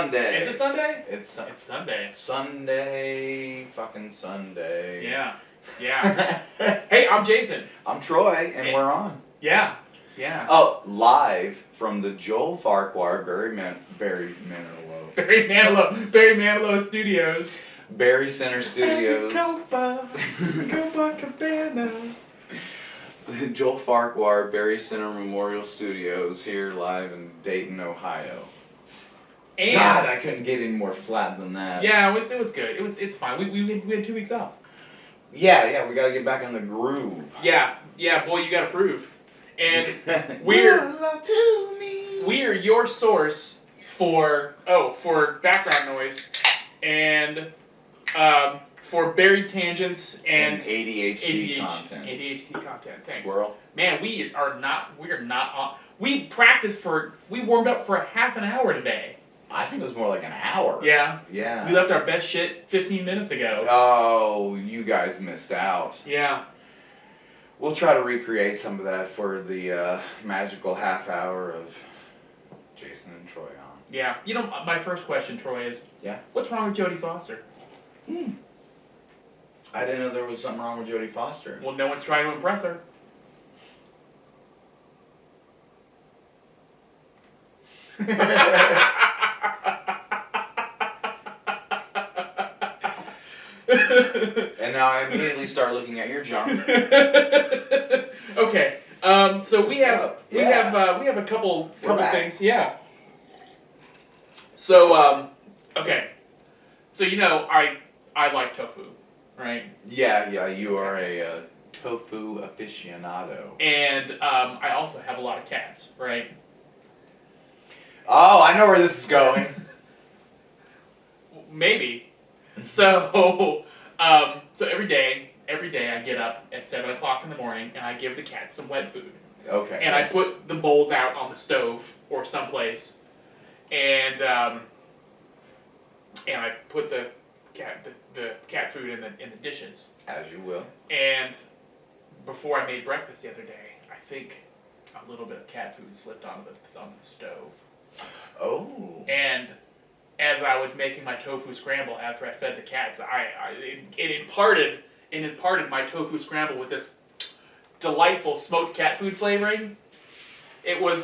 Sunday. Is it Sunday? It's Sunday. Sunday, fucking Sunday. Yeah. Hey, I'm Jason. I'm Troy, and we're on. Yeah. Oh, live from the Joel Farquhar Barry Manilow Studios. Barry Center Studios. The Joel Farquhar Barry Center Memorial Studios here live in Dayton, Ohio. And God, I couldn't get any more flat than that. Yeah, it was good. It's fine. We had 2 weeks off. Yeah, we gotta get back in the groove. Yeah, boy, you gotta prove. And we're your source for background noise and for buried tangents and ADHD content. ADHD content. Thanks. Squirrel. Man, we are not on. We warmed up for a half an hour today. I think it was more like an hour. Yeah. Yeah. We left our best shit 15 minutes ago. Oh, you guys missed out. Yeah. We'll try to recreate some of that for the magical half hour of Jason and Troy on. Yeah. You know, my first question, Troy, is... Yeah? What's wrong with Jodie Foster? I didn't know there was something wrong with Jodie Foster. Well, no one's trying to impress her. And now I immediately start looking at your junk. Okay. So we have a couple things. Yeah. So okay. So I like tofu, right? Yeah. You are a tofu aficionado. And I also have a lot of cats, right? Oh, I know where this is going. Maybe. So every day I get up at 7 o'clock in the morning and I give the cats some wet food. Okay. And I put the bowls out on the stove or someplace, and I put the cat food in the dishes. As you will. And before I made breakfast the other day, I think a little bit of cat food slipped on the stove. Oh. And as I was making my tofu scramble after I fed the cats, it imparted my tofu scramble with this delightful smoked cat food flavoring. It was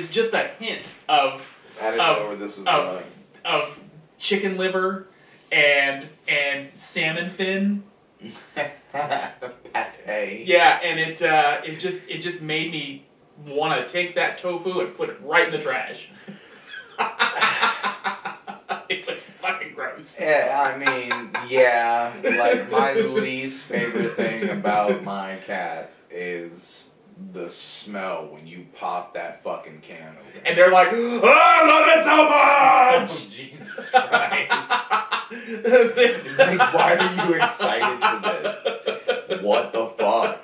just a hint of I didn't know where this was going. Of chicken liver and salmon fin. Pate. Yeah, and it just made me want to take that tofu and put it right in the trash. It was fucking gross. Yeah, I mean, yeah, like my least favorite thing about my cat is the smell when you pop that fucking can open. And they're like, oh, I love it so much! Oh, Jesus Christ. It's like, why are you excited for this? What the fuck?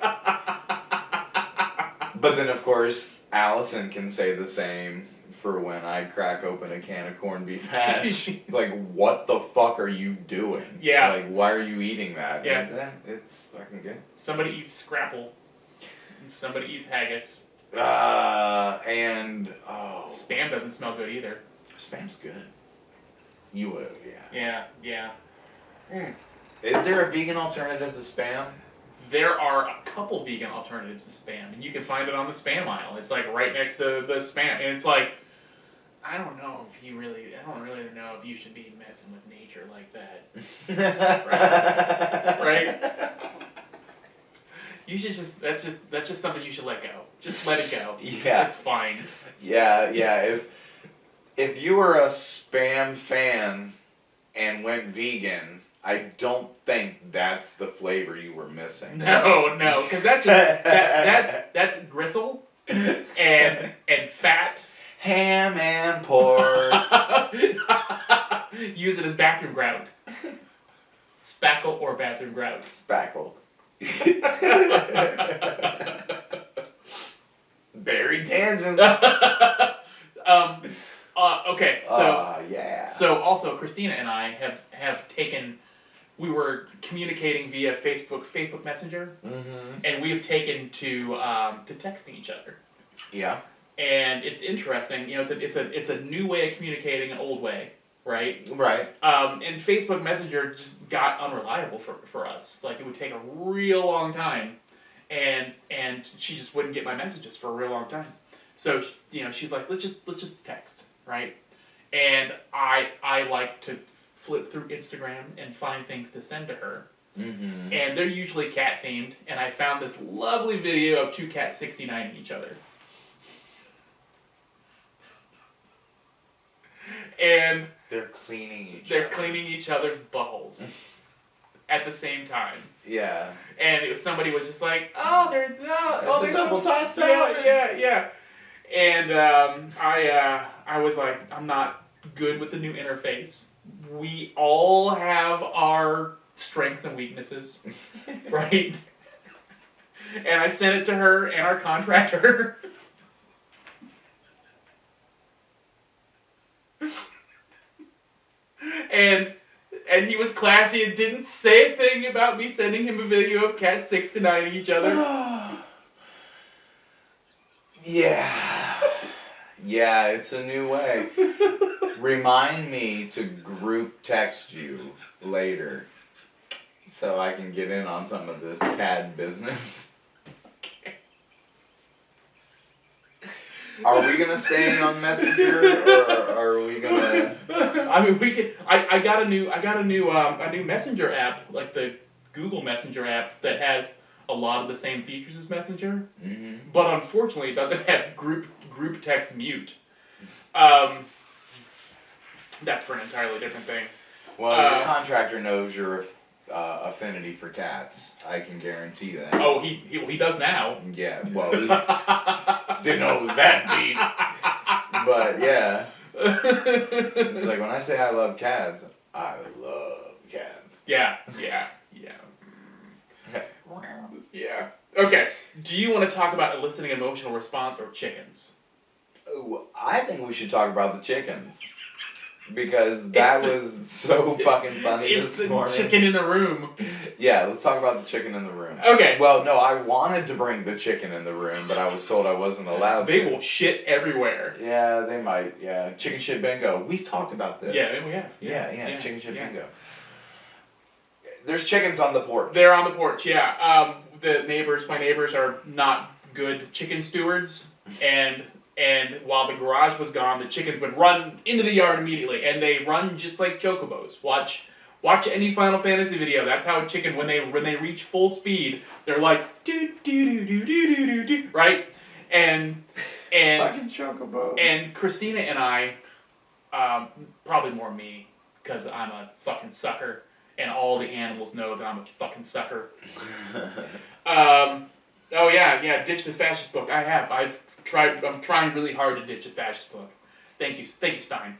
But then, of course, Allison can say the same for when I crack open a can of corned beef hash. Like, what the fuck are you doing? Yeah. Like, why are you eating that? Yeah. Like, it's fucking good. Somebody eats scrapple. And somebody eats haggis. And, Spam doesn't smell good either. Spam's good. You would, yeah. Yeah. Is there a vegan alternative to Spam? There are a couple vegan alternatives to Spam, and you can find it on the Spam aisle. It's like right next to the Spam, and it's like, I don't really know if you should be messing with nature like that. Right? You should that's just something you should let go. Just let it go. Yeah. It's fine. Yeah. If you were a Spam fan and went vegan, I don't think that's the flavor you were missing. No, because that's gristle and fat. Ham and pork. Use it as bathroom grout. Spackle or bathroom grout. Spackle. Buried tangents. Okay, so yeah. So also Christina and I have taken. We were communicating via Facebook Messenger, and we have taken to texting each other. Yeah. and it's interesting. You know, it's a new way of communicating, an old way, right? Right. And Facebook Messenger just got unreliable for us. Like, it would take a real long time, and she just wouldn't get my messages for a real long time. So, you know, she's like, let's just text, right? And I like to flip through Instagram and find things to send to her. Mm-hmm. And they're usually cat themed, and I found this lovely video of two cats 69ing each other. And they're cleaning each other's buttholes at the same time. Yeah. And somebody was just like, "Oh, there's a double toss salad." Yeah. And I was like, I'm not good with the new interface. We all have our strengths and weaknesses, right? And I sent it to her and our contractor. And he was classy and didn't say a thing about me sending him a video of cats 69ing each other. Yeah, it's a new way. Remind me to group text you later so I can get in on some of this cat business. Okay. Are we gonna stay on Messenger, or are we gonna? I mean, we could. I got a new Messenger app, like the Google Messenger app, that has a lot of the same features as Messenger, but unfortunately, it doesn't have group text mute. That's for an entirely different thing. Well, your contractor knows your affinity for cats. I can guarantee that. Oh, he does now. Yeah. Well, didn't know it was that deep. But yeah, it's like when I say I love cats, I love cats. Yeah. Yeah. Okay. Do you want to talk about eliciting emotional response or chickens? Ooh, I think we should talk about the chickens. Because that was so fucking funny this morning. It's the chicken in the room. Yeah, let's talk about the chicken in the room. Okay. Well, no, I wanted to bring the chicken in the room, but I was told I wasn't allowed to. They will shit everywhere. Yeah, they might. Yeah, chicken shit bingo. We've talked about this. Yeah, chicken shit bingo. There's chickens on the porch. They're on the porch, yeah. My neighbors are not good chicken stewards, and while the garage was gone, the chickens would run into the yard immediately, and they run just like chocobos. Watch any Final Fantasy video. That's how a chicken, when they reach full speed, they're like do do do do do do do, right? And fucking chocobos. And Christina and I, probably more me, because I'm a fucking sucker, and all the animals know that I'm a fucking sucker. Oh yeah, ditch the fascist book. I'm trying really hard to ditch the fascist book. Thank you, Stein.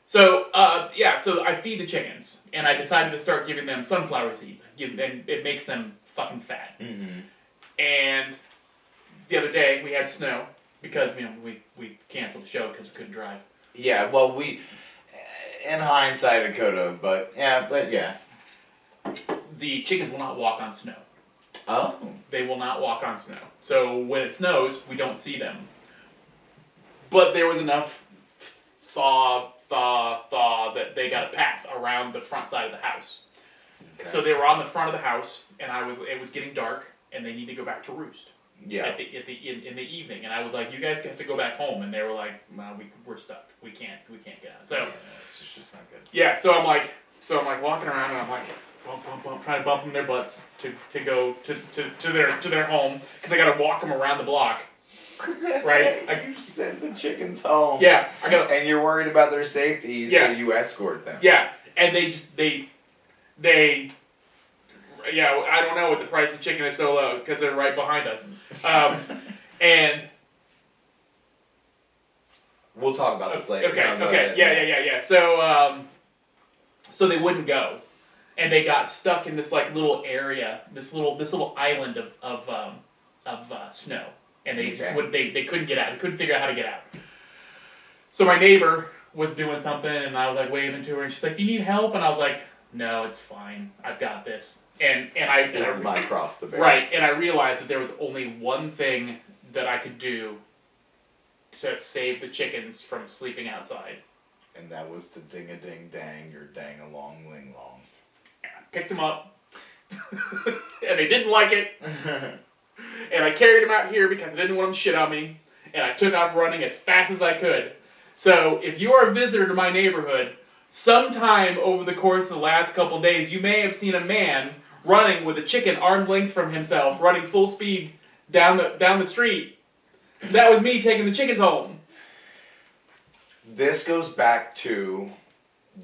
So I feed the chickens, and I decided to start giving them sunflower seeds. And it makes them fucking fat. Mm-hmm. And the other day we had snow because we canceled the show because we couldn't drive. Yeah, well, we, in hindsight, it could have, but yeah. The chickens will not walk on snow. Oh. They will not walk on snow. So when it snows, we don't see them. But there was enough thaw that they got a path around the front side of the house. Okay. So they were on the front of the house, and it was getting dark, and they need to go back to roost. Yeah. In the evening, and I was like, "You guys have to go back home," and they were like, "Well, we're stuck. We can't get out." So yeah, it's just not good. Yeah. So I'm like walking around, and I'm like, bump, trying to bump them their butts to go to their home, because I got to walk them around the block. Right? You send the chickens home. Yeah, and you're worried about their safety, so you escort them. Yeah, and they I don't know what the price of chicken is so low because they're right behind us. And we'll talk about this later. Okay. Yeah. So they wouldn't go, and they got stuck in this like little area, this little island of snow, and they they couldn't get out. They couldn't figure out how to get out. So my neighbor was doing something, and I was like waving to her, and she's like, "Do you need help?" And I was like, "No, it's fine. I've got this." And this is my cross to bear. Right, and I realized that there was only one thing that I could do to save the chickens from sleeping outside. And that was to ding-a-ding-dang, your dang-a-long-ling-long. And I picked them up, and they didn't like it, and I carried them out here because I didn't want them to shit on me, and I took off running as fast as I could. So, if you are a visitor to my neighborhood, sometime over the course of the last couple days, you may have seen a man running with a chicken arm's length from himself, running full speed down the street. That was me taking the chickens home. This goes back to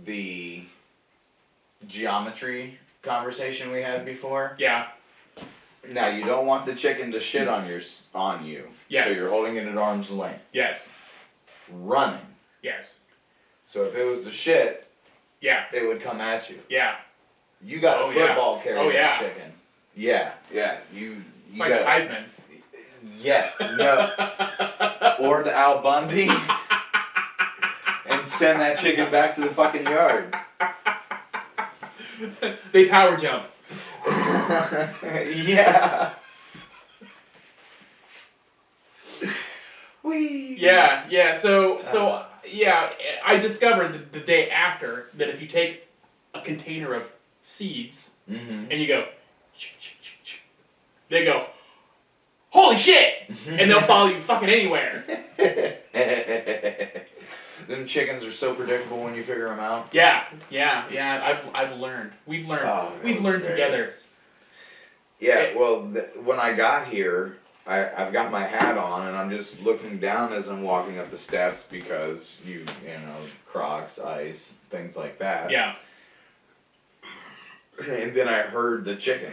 the geometry conversation we had before. Yeah. Now, you don't want the chicken to shit on you. Yes. So you're holding it at arm's length. Yes. Running. Yes. So if it was to shit, Yeah. it would come at you. Yeah. You got a football carry that chicken. Yeah. You Like got Heisman. Yeah. No. Or the Al Bundy. And send that chicken back to the fucking yard. They power jump. Yeah. Whee. Yeah. So yeah, I discovered the day after that if you take a container of seeds Mm-hmm. and you go, they go, holy shit, and they'll follow you fucking anywhere. Them chickens are so predictable when you figure them out. Yeah. I've learned. We've learned. Oh, We've learned great. together. Yeah, well, when I got here, I've got my hat on and I'm just looking down as I'm walking up the steps because you know, Crocs, ice, things like that. Yeah. And then I heard the chicken.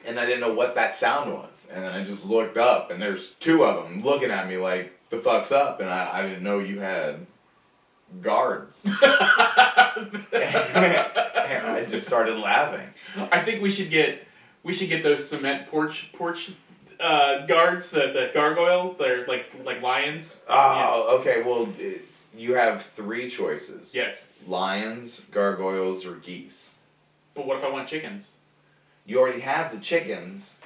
And I didn't know what that sound was. And then I just looked up and there's two of them looking at me like, the fuck's up? And I didn't know you had guards. And I just started laughing. I think we should get those cement porch guards, the gargoyle. They're like lions. Oh, okay. Well, you have three choices. Yes. Lions, gargoyles, or geese. But what if I want chickens? You already have the chickens.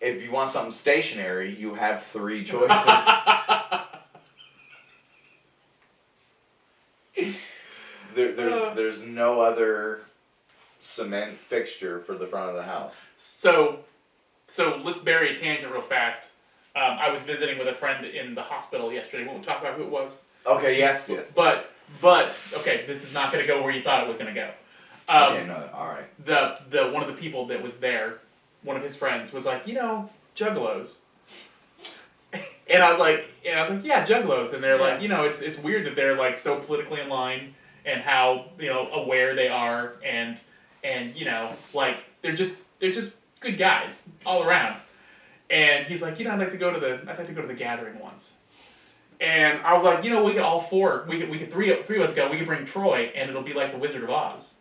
If you want something stationary, you have three choices. There's no other cement fixture for the front of the house. So let's bury a tangent real fast. I was visiting with a friend in the hospital yesterday. We won't talk about who it was. Okay, yes. But okay, this is not going to go where you thought it was going to go. Okay, no, all right. The one of the people that was there, one of his friends, was like, Juggalos. And I was like, yeah, Juggalos. And they're like, it's weird that they're like so politically in line and how aware they are and like they're just good guys all around. And he's like, I'd like to go to the gathering once. And I was like, we could all four, we could three of us go. We could bring Troy, and it'll be like the Wizard of Oz.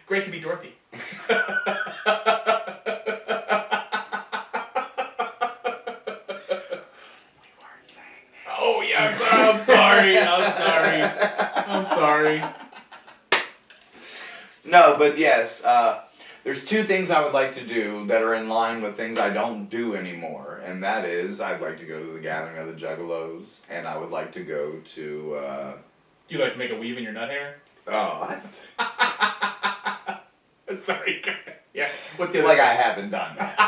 Great could be Dorothy. Oh yeah, I'm sorry. No, but yes, there's two things I would like to do that are in line with things I don't do anymore, and that is I'd like to go to the gathering of the Juggalos, and I would like to go to. You like to make a weave in your nut hair? Oh, I'm sorry. Yeah. What's the other? Like I haven't done that.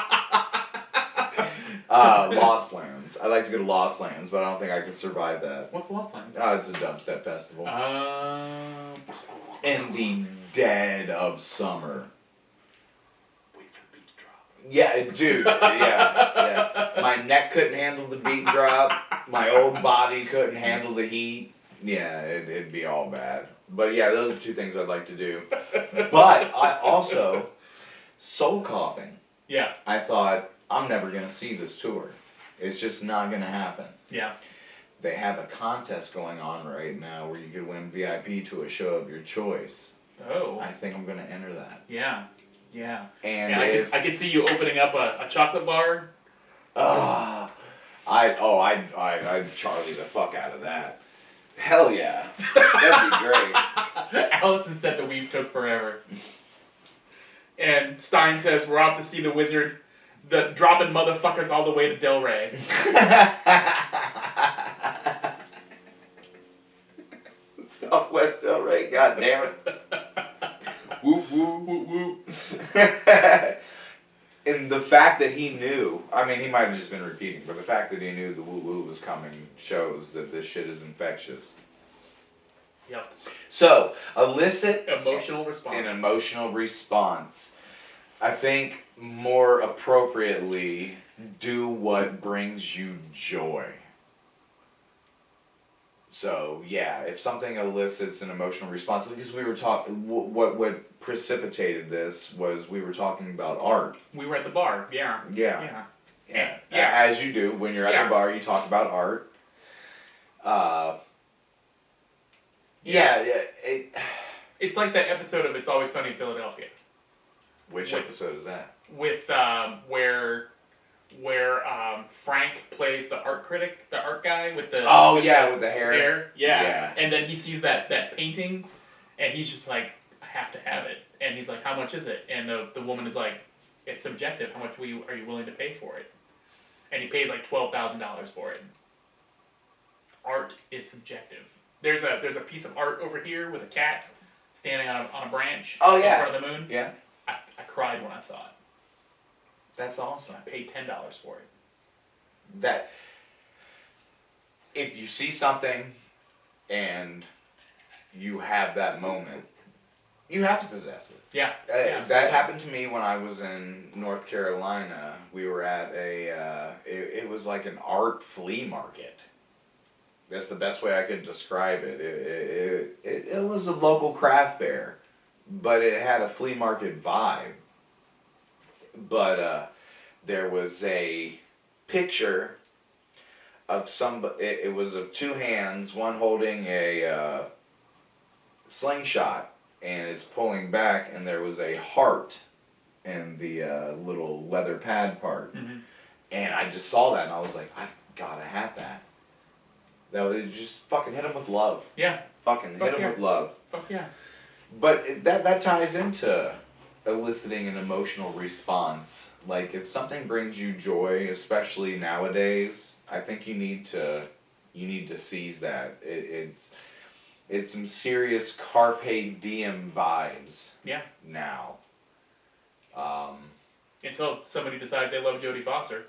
Lost Lands. I like to go to Lost Lands, but I don't think I could survive that. What's Lost Lands? It's a dubstep festival. In the dead of summer. Wait for the beat to drop. Yeah, dude. Yeah. My neck couldn't handle the beat drop. My old body couldn't handle the heat. Yeah, it'd be all bad. But yeah, those are two things I'd like to do. But I also, soul coughing. Yeah. I thought, I'm never going to see this tour. It's just not going to happen. Yeah. They have a contest going on right now where you could win VIP to a show of your choice. Oh. I think I'm going to enter that. Yeah. And I could see you opening up a chocolate bar. I'd Charlie the fuck out of that. Hell yeah. That'd be great. Allison said the weave took forever. And Stein says, we're off to see the wizard, dropping motherfuckers all the way to Del Rey. Southwest Del Rey, god damn it. Whoop, whoop, whoop, whoop. And the fact that he knew, I mean, he might have just been repeating, but the fact that he knew the woo-woo was coming shows that this shit is infectious. Yep. So, elicit emotional response. an emotional response. I think more appropriately, do what brings you joy. So, yeah, if something elicits an emotional response, because we were talking, what precipitated this was we were talking about art. We were at the bar, yeah. Yeah. Yeah. As you do, when you're at the bar, you talk about art. It's like that episode of It's Always Sunny in Philadelphia. Which episode is that? With, where Frank plays the art critic, the art guy with the... Oh, with the hair. Yeah. And then he sees that painting, and he's just like, I have to have it. And he's like, how much is it? And the woman is like, it's subjective. How much are you willing to pay for it? And he pays like $12,000 for it. Art is subjective. There's a piece of art over here with a cat standing on a branch in front of the moon. Yeah. I cried when I saw it. That's awesome. I paid $10 for it. That if you see something and you have that moment, you have to possess it. Yeah. That happened to me when I was in North Carolina. We were at it was like an art flea market. That's the best way I could describe it. It was a local craft fair, but it had a flea market vibe. But there was a picture of somebody. It was of two hands, one holding a slingshot, and it's pulling back, and there was a heart in the little leather pad part. Mm-hmm. And I just saw that, and I was like, I've got to have that. That was just fucking hit him with love. Yeah. Hit him with love. Fuck yeah. But that ties into eliciting an emotional response. Like, if something brings you joy, especially nowadays, I think you need to seize that. It's some serious carpe diem vibes. Yeah. Now. Until somebody decides they love Jodie Foster.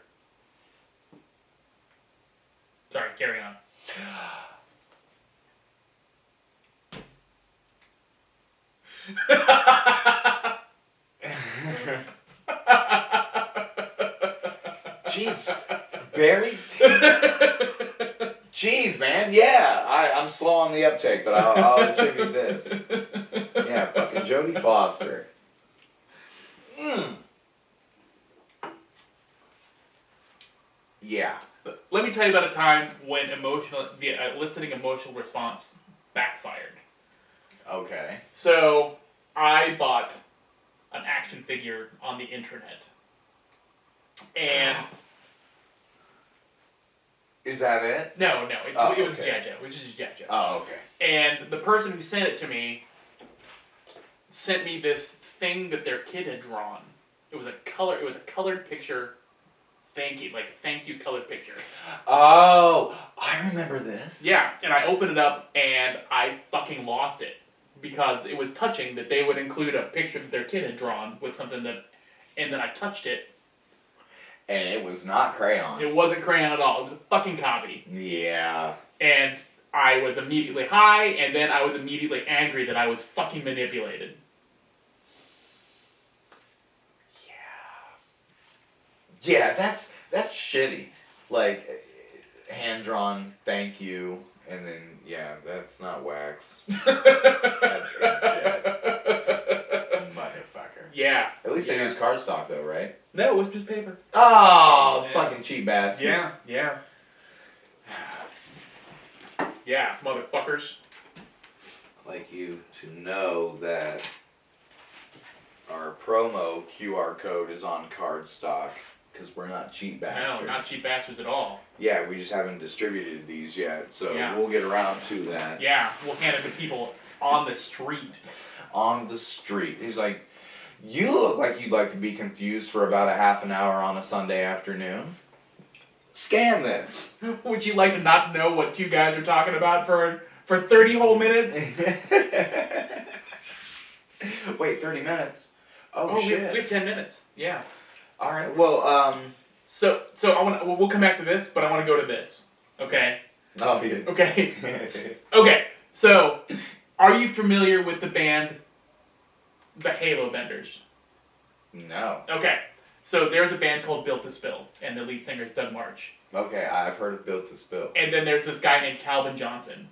Sorry, carry on. Jeez, Barry. Jeez, man. Yeah, I'm slow on the uptake, but I'll attribute this. Yeah, fucking Jodie Foster. Yeah. Let me tell you about a time when the eliciting emotional response backfired. Okay. So, I bought an action figure on the internet. And... Is that it? No, it was okay. Jaja, which is Jaja. Oh, okay. And the person who sent it to me sent me this thing that their kid had drawn. It was a colored picture. Thank you colored picture. Oh, I remember this. Yeah, and I opened it up and I fucking lost it because it was touching that they would include a picture that their kid had drawn with something and then I touched it. And it was not crayon. It wasn't crayon at all. It was a fucking copy. Yeah. And I was immediately high, and then I was immediately angry that I was fucking manipulated. Yeah, that's shitty. Like, hand-drawn, thank you, and then, that's not wax. That's inkjet. Motherfucker. Yeah. At least they use cardstock, though, right? No, it was just paper. Oh, fucking cheap bastards. Yeah. Yeah, motherfuckers. I'd like you to know that our promo QR code is on cardstock. Because we're not cheap bastards. No, not cheap bastards at all. Yeah, we just haven't distributed these yet, so we'll get around to that. Yeah, we'll hand it to people on the street. On the street. He's like, You look like you'd like to be confused for about a half an hour on a Sunday afternoon. Scan this. Would you like to not know what two guys are talking about for 30 whole minutes? Wait, 30 minutes? Oh shit. We have 10 minutes. Yeah. All right. Well, So we'll come back to this, but I want to go to this. Okay. Oh, yeah. Okay. Okay. So, are you familiar with the band The Halo Benders? No. Okay. So there's a band called Built to Spill, and the lead singer is Doug March. Okay, I've heard of Built to Spill. And then there's this guy named Calvin Johnson.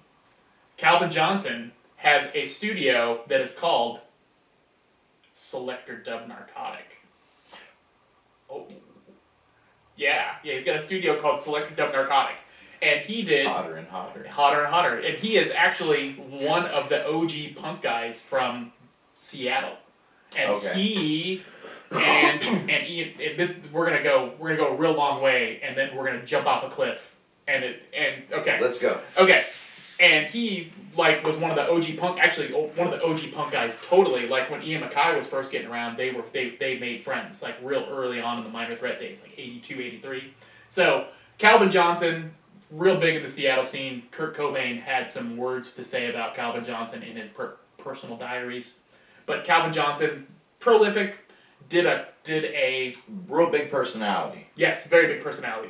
Calvin Johnson has a studio that is called Selector Dub Narcotic. Oh. Yeah, he's got a studio called Selector Dub Narcotic. And he did... It's hotter and hotter. Hotter and hotter. And he is actually one of the OG punk guys from Seattle. And okay. we're gonna go a real long way, and then we're gonna jump off a cliff. Okay. Let's go. Okay. And he was one of the OG punk, actually one of the OG punk guys. Totally, like when Ian MacKaye was first getting around, they made friends like real early on in the Minor Threat days, like 82, 83. So Calvin Johnson, real big in the Seattle scene. Kurt Cobain had some words to say about Calvin Johnson in his personal diaries. But Calvin Johnson, prolific, did a real big personality. Yes, very big personality.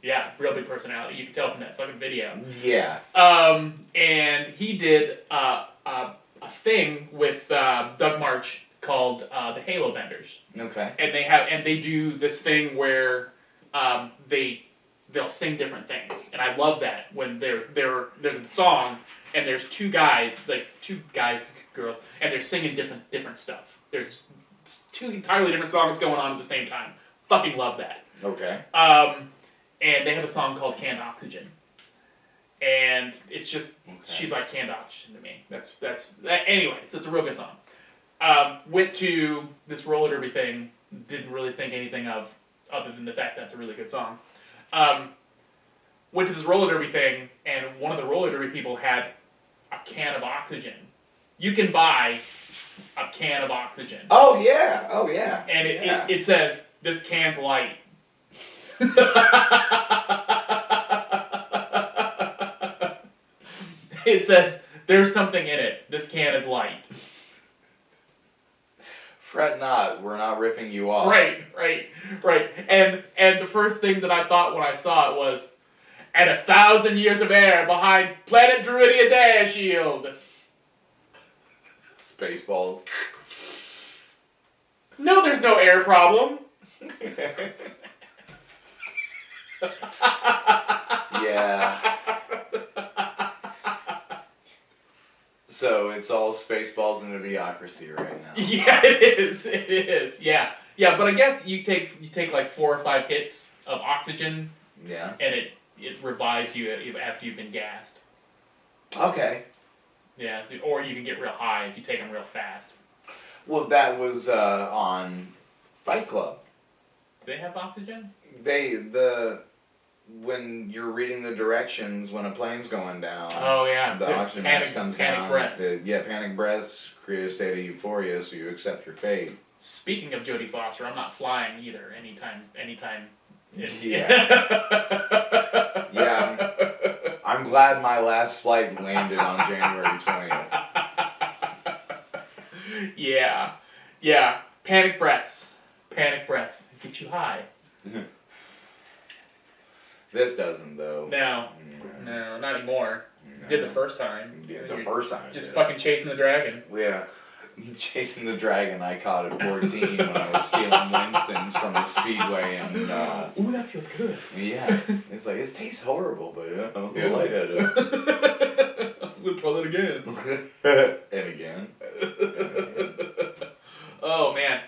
Yeah, real big personality. You can tell from that fucking video. Yeah. And he did a thing with Doug March called the Halo Benders. Okay. And they do this thing where they'll sing different things, and I love that when there's a song and there's two guys, girls, and they're singing different stuff. There's two entirely different songs going on at the same time. Fucking love that. Okay. And they have a song called Canned Oxygen. And it's just, she's like canned oxygen to me. Anyway, so it's a real good song. Went to this roller derby thing, didn't really think anything of, other than the fact that's a really good song. Went to this roller derby thing, and one of the roller derby people had a can of oxygen. You can buy a can of oxygen. Oh yeah, And it says, this can's light. It says, there's something in it. This can is light. Fret not, we're not ripping you off. Right. And the first thing that I thought when I saw it was, and 1,000 years of air behind planet Druidia's air shield. Spaceballs. No, there's no air problem. Yeah. So it's all Spaceballs and Idiocracy right now. Yeah, it is. Yeah, but I guess you take like 4 or 5 hits of oxygen. Yeah. And it revives you after you've been gassed. Okay. Yeah, or you can get real high if you take them real fast. Well, that was on Fight Club. Do they have oxygen? When you're reading the directions when a plane's going down. Oh yeah. The oxygen mask comes down. Panic breaths. Panic breaths create a state of euphoria, so you accept your fate. Speaking of Jodie Foster, I'm not flying either. Anytime. Yeah. Yeah. I'm glad my last flight landed on January 20th. Yeah. Panic breaths. Get you high. This doesn't, though. No, not anymore. No. Did the first time. Yeah, the first time. Just fucking chasing the dragon. Yeah. Chasing the dragon I caught at 14 when I was stealing Winston's from the Speedway and... Ooh, that feels good. Yeah. It's like, it tastes horrible, but yeah. Light at it. We'll try that again. And again. Oh, man.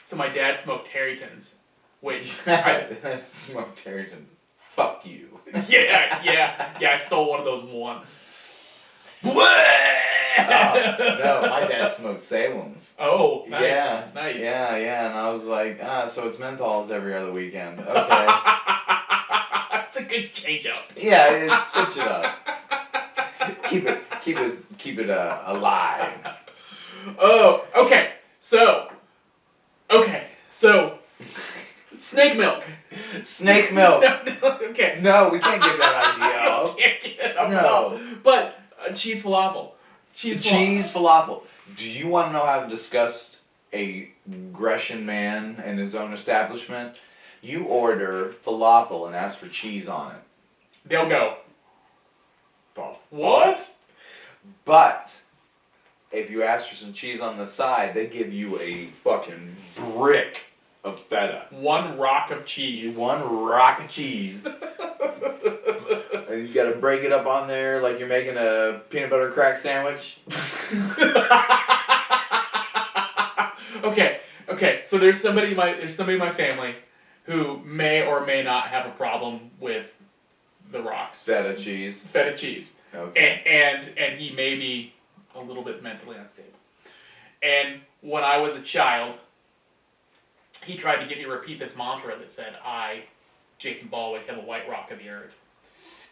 So my dad smoked Terrytons, which... Smoked Terrytons. Fuck you. Yeah, I stole one of those once. Oh, no, my dad smoked Salem's. Oh, nice. Yeah, nice. Yeah, and I was like, so it's menthols every other weekend. Okay. It's a good change up. Yeah, switch it up. Keep it alive. Oh, okay. So, okay, so snake milk. Snake milk. No, okay. No, we can't give that idea up. Can't get it up No. at all. But cheese falafel. Cheese falafel. Do you want to know how to discuss a Grecian man and his own establishment? You order falafel and ask for cheese on it. They'll go. The What? But if you ask for some cheese on the side, they give you a fucking brick of feta. One rock of cheese. One rock of cheese. And you gotta break it up on there like you're making a peanut butter crack sandwich. Okay. So there's somebody in my family who may or may not have a problem with the rocks. Feta cheese. Feta cheese. Okay. And he may be a little bit mentally unstable. And when I was a child, he tried to get me to repeat this mantra that said, I, Jason Baldwick, am a white rock of the earth.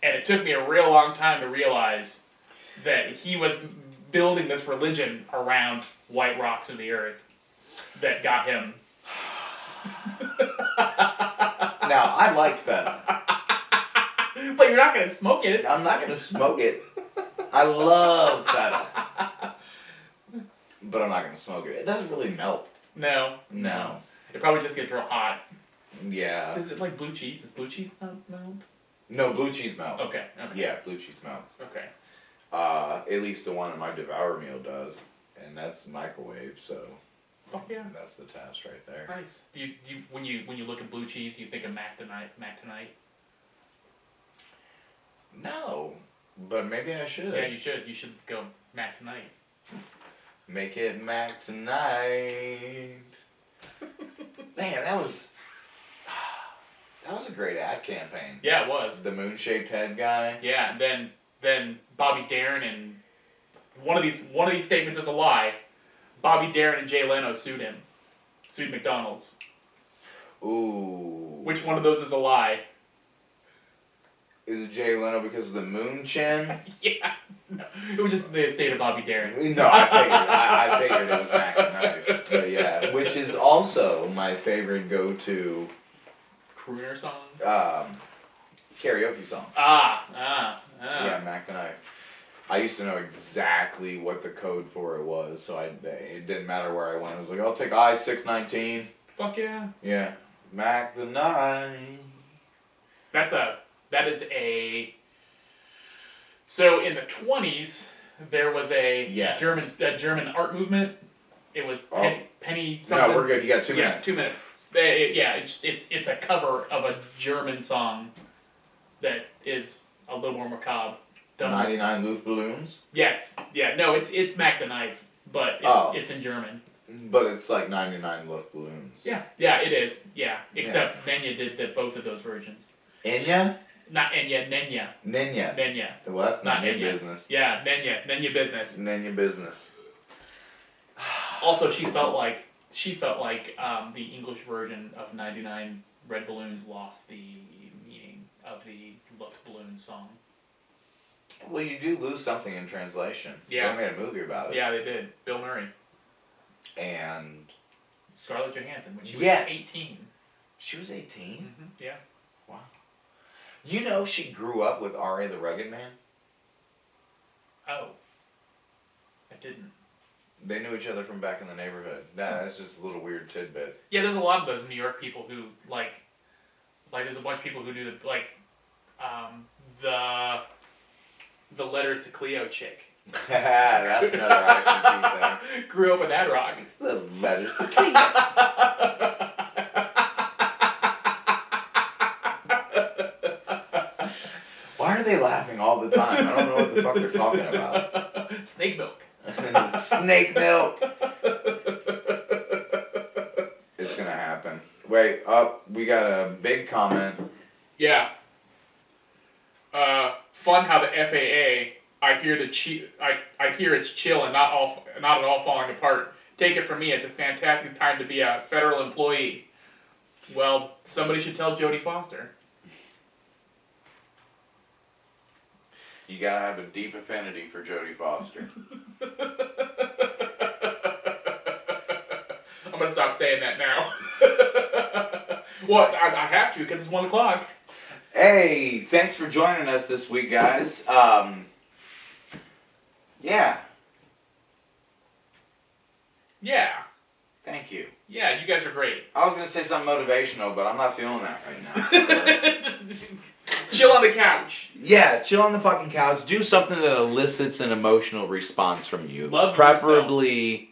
And it took me a real long time to realize that he was building this religion around white rocks of the earth that got him. Now, I like feta. But you're not going to smoke it. I'm not gonna smoke it. I love feta. But I'm not gonna smoke it. It doesn't really melt. No. It probably just gets real hot. Yeah. Is it like blue cheese? Does blue cheese not melt? No, blue cheese melts. Okay. Yeah, blue cheese melts. Okay. At least the one in my Devour meal does. And that's microwave, so Oh yeah. that's the test right there. Nice. Do you when you look at blue cheese, do you think of Mac tonight? No, but maybe I should. Yeah, you should. You should go Mac tonight. Make it Mac tonight. Man, that was a great ad campaign. Yeah, it was. The moon-shaped head guy. Yeah, and then Bobby Darin and one of these statements is a lie. Bobby Darin and Jay Leno sued McDonald's. Ooh. Which one of those is a lie? Is it Jay Leno because of the moon chin? Yeah. No, it was just the estate of Bobby Darin. No, I figured it was Mac and Knife. But yeah, which is also my favorite go-to Crooner song? karaoke song. Yeah, Mac the Knife. I used to know exactly what the code for it was, so it didn't matter where I went. I was like, I'll take I-619. Fuck yeah. Yeah. Mac the Knife. That is a... So in the 20s, there was a German art movement. It was Penny something. No, we're good. You got 2 minutes. 2 minutes. It's a cover of a German song that is a little more macabre. 99 Luftballons? Yes. Yeah, no, it's Mac the Knife, but it's in German. But it's like 99 Luftballons. Yeah, it is. Yeah, except Nenya did both of those versions. Enya? Not Enya, Nenya. Nenya. Well, that's not Nenya business. Yeah, Nenya business. Nenya business. Also, she felt like the English version of 99 Red Balloons lost the meaning of the Luftballon song. Well, you do lose something in translation. Yeah. They made a movie about it. Yeah, they did. Bill Murray. And Scarlett Johansson when she was 18. She was 18? Mm-hmm. Yeah. Wow. You know she grew up with R.A. the Rugged Man? Oh. I didn't. They knew each other from back in the neighborhood. That's just a little weird tidbit. Yeah, there's a lot of those New York people who, like there's a bunch of people who do the Letters to Cleo chick. That's another ICT thing. Grew up with that rock. It's the Letters to Cleo. Why are they laughing all the time? I don't know what the fuck they're talking about. Snake milk. Snake milk. It's gonna happen. Wait, we got a big comment. Yeah. Fun how the FAA. I hear it's chill and not at all falling apart. Take it from me, it's a fantastic time to be a federal employee. Well, somebody should tell Jodie Foster. You gotta have a deep affinity for Jodie Foster. gonna stop saying that now. Well, I have to because it's 1 o'clock. Hey, thanks for joining us this week, guys. Yeah. Yeah. Thank you. Yeah, you guys are great. I was gonna say something motivational, but I'm not feeling that right now. So. Chill on the couch. Yeah, chill on the fucking couch. Do something that elicits an emotional response from you. Love preferably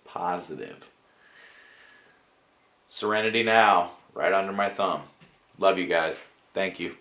positive. Serenity now, right under my thumb. Love you guys. Thank you.